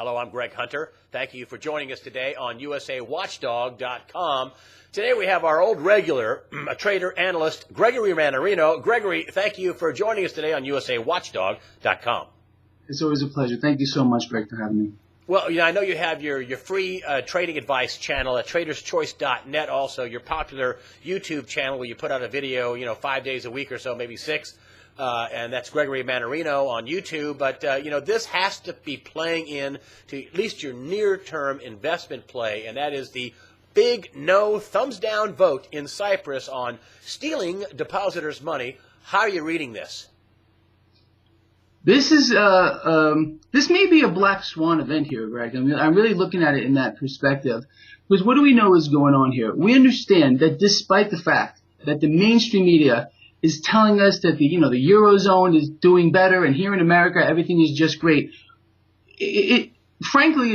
Hello, I'm Greg Hunter. Thank you for joining us today on USAWatchdog.com. Today we have our old regular, trader analyst, Gregory Mannarino. Gregory, thank you for joining us today on USAWatchdog.com. It's always a pleasure. Thank you so much, Greg, for having me. Well, I know you have your free trading advice channel at traderschoice.net, also your popular YouTube channel where you put out a video, 5 days a week or so, maybe 6. And that's Gregory Mannarino on YouTube. But, this has to be playing in to at least your near-term investment play, and that is the big no thumbs-down vote in Cyprus on stealing depositors' money. How are you reading this? This is this may be a black swan event here, Greg. I mean, I'm really looking at it in that perspective. Because what do we know is going on here? We understand that despite the fact that the mainstream media is telling us that the Eurozone is doing better and here in America everything is just great, it frankly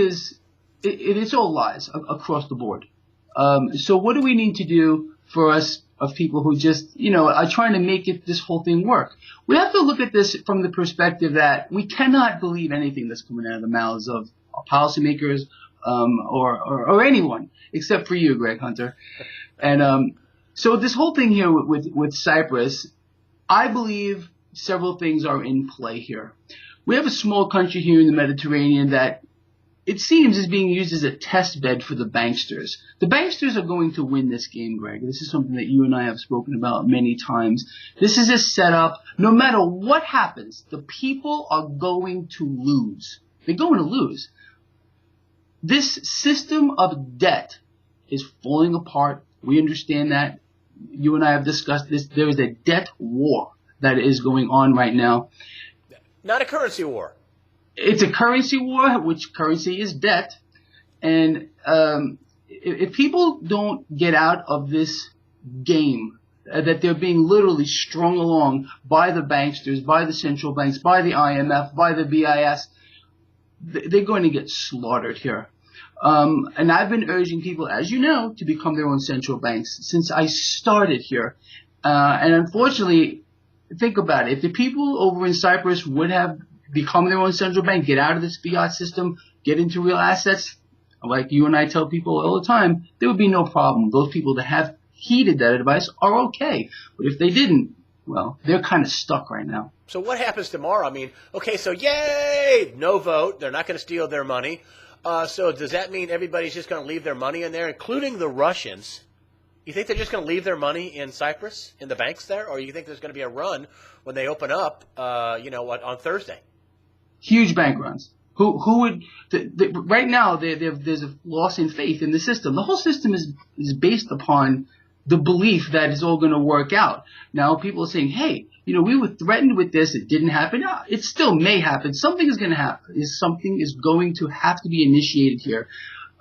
it's all lies across the board. So what do we need to do for us of people who just, are trying to make this whole thing work? We have to look at this from the perspective that we cannot believe anything that's coming out of the mouths of policymakers or anyone except for you, Greg Hunter. And so this whole thing here with Cyprus, I believe several things are in play here. We have a small country here in the Mediterranean that it seems is being used as a test bed for the banksters. The banksters are going to win this game, Greg. This is something that you and I have spoken about many times. This is a setup. No matter what happens, the people are going to lose. They're going to lose. This system of debt is falling apart. We understand that. You and I have discussed this. There is a debt war that is going on right now. Not a currency war. It's a currency war, which currency is debt. And if people don't get out of this game, that they're being literally strung along by the banksters, by the central banks, by the IMF, by the BIS, they're going to get slaughtered here. And I've been urging people, as you know, to become their own central banks since I started here. And unfortunately, think about it. If the people over in Cyprus would have become their own central bank, get out of this fiat system, get into real assets, like you and I tell people all the time, there would be no problem. Those people that have heeded that advice are okay. But if they didn't, well, they're kind of stuck right now. So what happens tomorrow? I mean, okay, so yay, no vote. They're not going to steal their money. So does that mean everybody's just going to leave their money in there, including the Russians? You think they're just going to leave their money in Cyprus, in the banks there? Or you think there's going to be a run when they open up, on Thursday? Huge bank runs. Who would right now? There's a loss in faith in the system. The whole system is based upon the belief that it's all going to work out. Now people are saying, hey, we were threatened with this. It didn't happen. No, it still may happen. Something is going to happen. Something is going to have to be initiated here,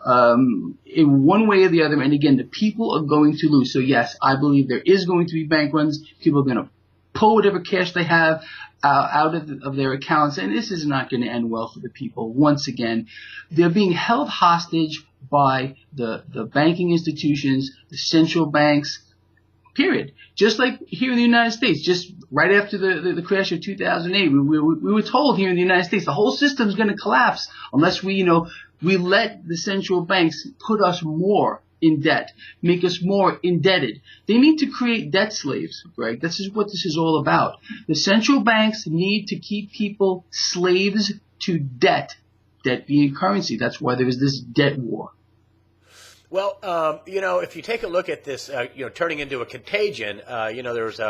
in one way or the other. And again, the people are going to lose. So yes, I believe there is going to be bank runs. People are going to pull whatever cash they have out of their accounts, and this is not going to end well for the people. Once again, they're being held hostage by the banking institutions, the central banks, period. Just like here in the United States, just right after the crash of 2008, we were told here in the United States the whole system is going to collapse unless we let the central banks put us more in debt, make us more indebted. They need to create debt slaves, Greg. This is what this is all about. The central banks need to keep people slaves to debt being currency. That's why there is this debt war. Well, if you take a look at this, turning into a contagion, there's,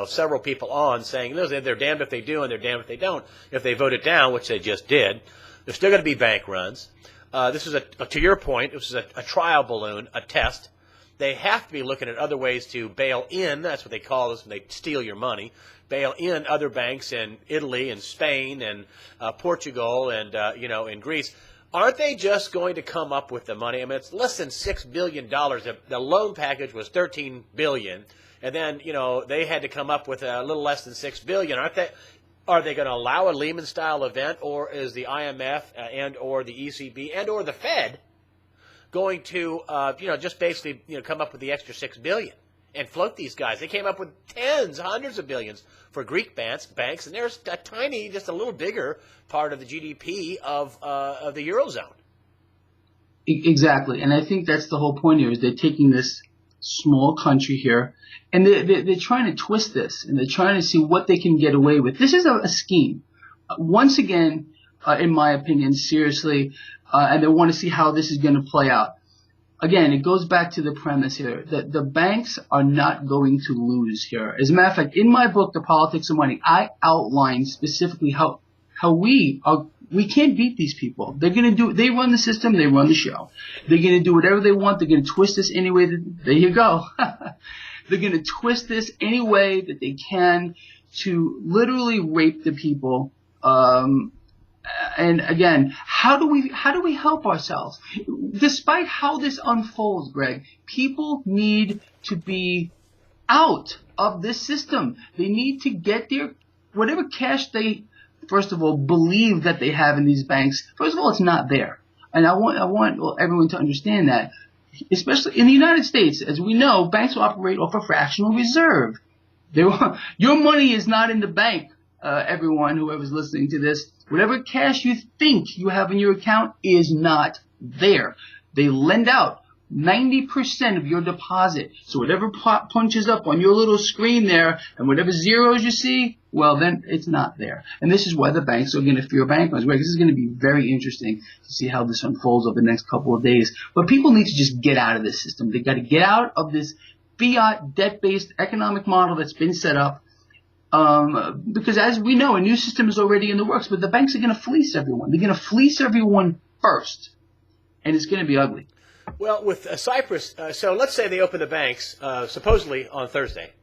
several people on saying they're damned if they do and they're damned if they don't. If they vote it down, which they just did, there's still going to be bank runs. This is to your point, this is a trial balloon, a test. They have to be looking at other ways to bail in. That's what they call this when they steal your money. Bail in other banks in Italy and Spain and Portugal and, in Greece. Aren't they just going to come up with the money? I mean, it's less than $6 billion. The loan package was $13 billion. And then, they had to come up with a little less than $6 billion. Are they going to allow a Lehman-style event, or is the IMF and or the ECB and or the Fed going to, just basically, come up with the extra $6 billion? and float these guys. They came up with tens, hundreds of billions for Greek banks, and there's a tiny, just a little bigger part of the GDP of the Eurozone. Exactly, and I think that's the whole point here, is they're taking this small country here, and they're trying to twist this, and they're trying to see what they can get away with. This is a scheme. Once again, in my opinion, seriously, and they want to see how this is going to play out. Again, it goes back to the premise here that the banks are not going to lose here. As a matter of fact, in my book, The Politics of Money, I outline specifically how we can't beat these people. They're going to do, they run the system, they run the show. They're going to do whatever they want. They're going to twist this any way there you go. They're going to twist this any way that they can to literally rape the people. And again, how do we help ourselves? Despite how this unfolds, Greg, people need to be out of this system. They need to get their whatever cash they, first of all, believe that they have in these banks. First of all, it's not there, and I want everyone to understand that. Especially in the United States, as we know, banks operate off a fractional reserve. Your money is not in the bank. Everyone, whoever's listening to this, whatever cash you think you have in your account is not there. They lend out 90% of your deposit. So whatever punches up on your little screen there and whatever zeros you see, well, then it's not there. And this is why the banks are going to fear bank runs. This is going to be very interesting to see how this unfolds over the next couple of days. But people need to just get out of this system. They've got to get out of this fiat debt-based economic model that's been set up. Because as we know, a new system is already in the works, but the banks are going to fleece everyone. They're going to fleece everyone first, and it's going to be ugly. Well, with Cyprus, so let's say they open the banks supposedly on Thursday,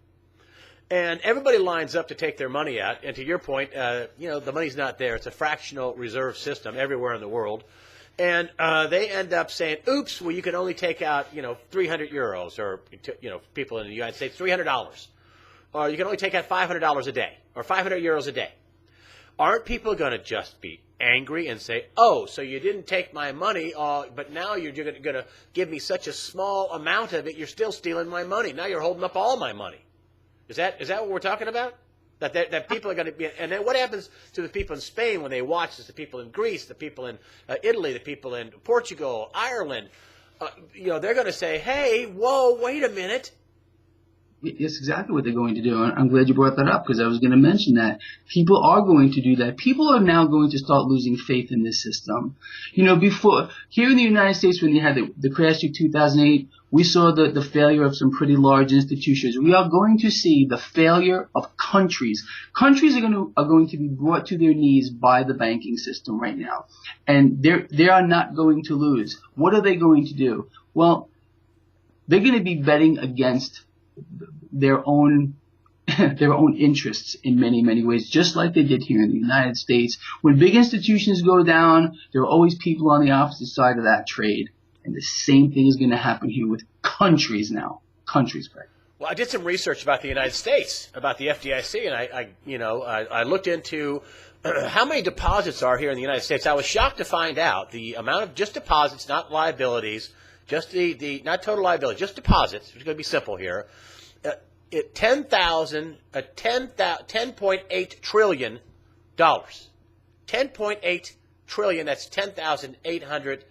and everybody lines up to take their money out. And to your point, the money's not there. It's a fractional reserve system everywhere in the world. And they end up saying, oops, well, you can only take out, 300 euros or, people in the United States, $300. Or you can only take out $500 a day or 500 euros a day. Aren't people going to just be angry and say, oh, so you didn't take my money, but now you're going to give me such a small amount of it, you're still stealing my money. Now you're holding up all my money. Is that what we're talking about? That people are going to be, and then what happens to the people in Spain when they watch this, the people in Greece, the people in Italy, the people in Portugal, Ireland, they're going to say, hey, whoa, wait a minute. It's exactly what they're going to do. I'm glad you brought that up because I was going to mention that. People are going to do that. People are now going to start losing faith in this system. Before, here in the United States, when you had the crash of 2008, we saw the failure of some pretty large institutions. We are going to see the failure of countries. Countries are going to be brought to their knees by the banking system right now. And they are not going to lose. What are they going to do? Well, they're going to be betting against their own interests in many, many ways, just like they did here in the United States. When big institutions go down, there are always people on the opposite side of that trade. And the same thing is going to happen here with countries now. Countries, Greg. Well, I did some research about the United States, about the FDIC, and I looked into how many deposits are here in the United States. I was shocked to find out the amount of just deposits, not liabilities, just the not total liability, just deposits. It's going to be simple here. $10.8 trillion. $10.8 trillion. That's 10,800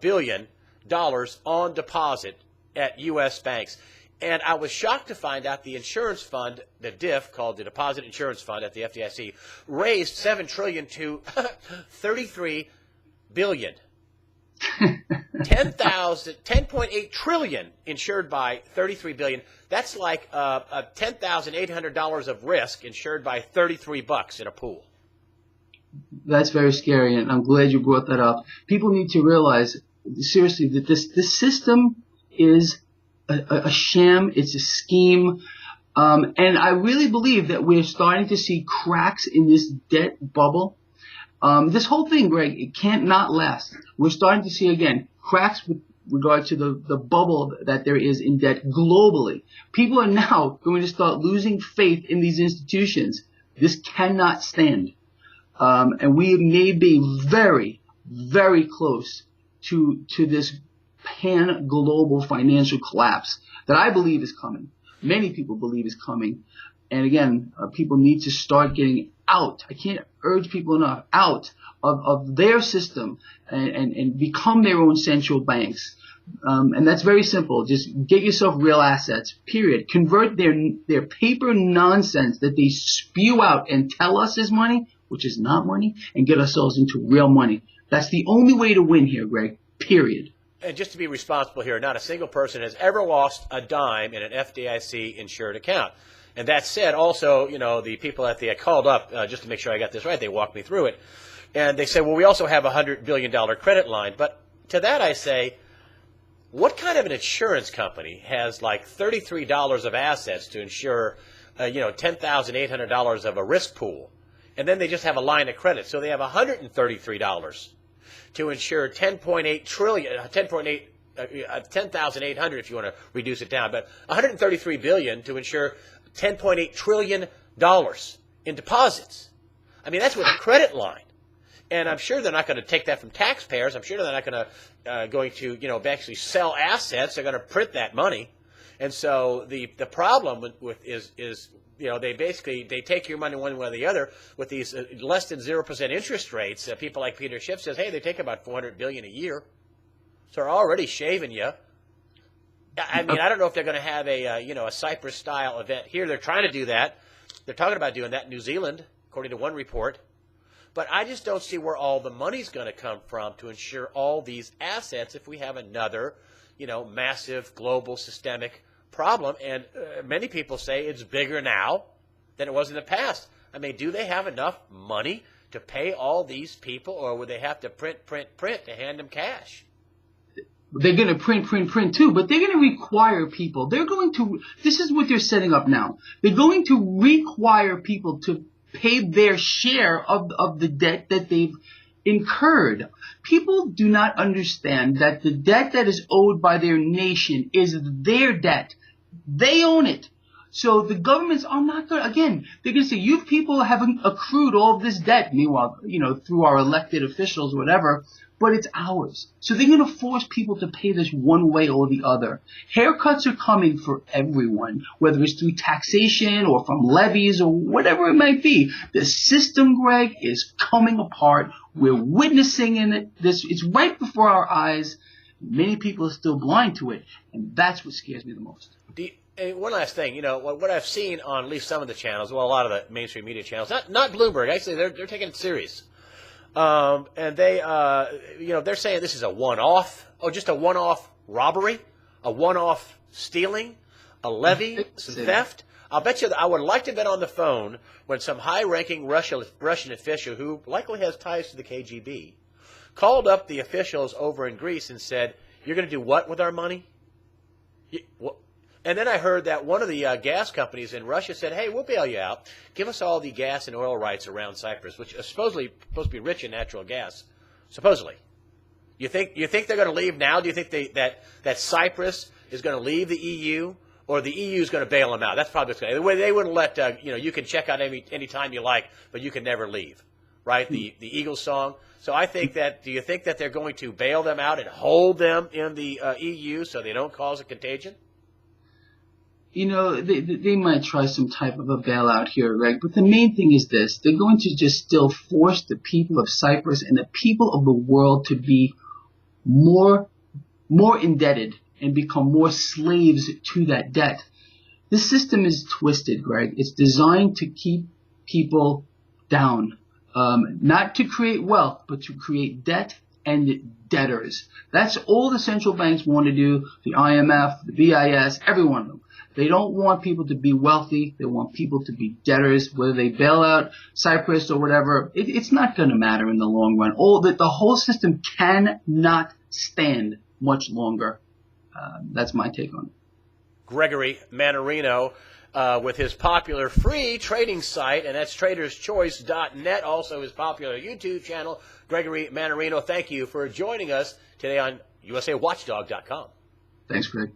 billion dollars on deposit at U.S. banks. And I was shocked to find out the insurance fund, the DIF, called the Deposit Insurance Fund at the FDIC, raised $7 trillion to $33 billion. 10.8 trillion insured by 33 billion. That's like $10,800 of risk insured by $33 in a pool. That's very scary, and I'm glad you brought that up. People need to realize, seriously, that this system is a sham. It's a scheme. And I really believe that we're starting to see cracks in this debt bubble. This whole thing, Greg, it can't not last. We're starting to see, again, cracks with regard to the bubble that there is in debt globally. People are now going to start losing faith in these institutions. This cannot stand. And we may be very, very close to this pan-global financial collapse that I believe is coming. many people believe is coming. And again, people need to start getting out. I can't urge people enough, out of their system and become their own central banks. And that's very simple. Just get yourself real assets, period. Convert their paper nonsense that they spew out and tell us is money, which is not money, and get ourselves into real money. That's the only way to win here, Greg, period. And just to be responsible here, not a single person has ever lost a dime in an FDIC insured account. And that said, also, the people at I called up just to make sure I got this right. They walked me through it. And they said, well, we also have a $100 billion credit line. But to that I say, what kind of an insurance company has like $33 of assets to insure, $10,800 of a risk pool? And then they just have a line of credit. So they have $133 to insure 10,800 if you want to reduce it down, but $133 billion to insure $10.8 trillion in deposits. I mean, that's with a credit line. And I'm sure they're not going to take that from taxpayers. I'm sure they're not going to actually sell assets. They're going to print that money. And so the problem is they take your money one way or the other with these less than 0% interest rates. People like Peter Schiff says, hey, they take about $400 billion a year. So they're already shaving you. I mean, I don't know if they're going to have a Cyprus-style event here. They're trying to do that. They're talking about doing that in New Zealand, according to one report. But I just don't see where all the money's going to come from to insure all these assets if we have another, massive global systemic problem. And many people say it's bigger now than it was in the past. I mean, do they have enough money to pay all these people, or would they have to print to hand them cash? They're going to print too, but they're going to require people. This is what they're setting up now. They're going to require people to pay their share of the debt that they've incurred. People do not understand that the debt that is owed by their nation is their debt. They own it. So the governments are not going to, again, they're going to say, you people haven't accrued all of this debt, meanwhile, through our elected officials or whatever, but it's ours. So they're going to force people to pay this one way or the other. Haircuts are coming for everyone, whether it's through taxation or from levies or whatever it might be. The system, Greg, is coming apart. We're witnessing it. It's right before our eyes. Many people are still blind to it, and that's what scares me the most. One last thing, what I've seen on at least some of the channels, well, a lot of the mainstream media channels, not Bloomberg, actually, they're taking it serious. And they're saying this is a one-off, just a one-off robbery, a one-off stealing, a levy, some theft. I'll bet you that I would like to have been on the phone when some high-ranking Russian official, who likely has ties to the KGB, called up the officials over in Greece and said, you're going to do what with our money? And then I heard that one of the gas companies in Russia said, hey, we'll bail you out. Give us all the gas and oil rights around Cyprus, which is supposed to be rich in natural gas, supposedly. You think they're going to leave now? Do you think that Cyprus is going to leave the EU, or the EU is going to bail them out? That's probably what's going to happen. They wouldn't let, you can check out any time you like, but you can never leave, right? The Eagles song. So do you think that they're going to bail them out and hold them in the EU so they don't cause a contagion? They might try some type of a bailout here, Greg, but the main thing is this. They're going to just still force the people of Cyprus and the people of the world to be more indebted and become more slaves to that debt. This system is twisted, Greg. It's designed to keep people down, not to create wealth, but to create debt and debtors. That's all the central banks want to do, the IMF, the BIS, every one of them. They don't want people to be wealthy. They want people to be debtors, whether they bail out Cyprus or whatever. It's not going to matter in the long run. The whole system cannot stand much longer. That's my take on it. Gregory Mannarino with his popular free trading site, and that's traderschoice.net, also his popular YouTube channel. Gregory Mannarino, thank you for joining us today on USAWatchdog.com. Thanks, Greg.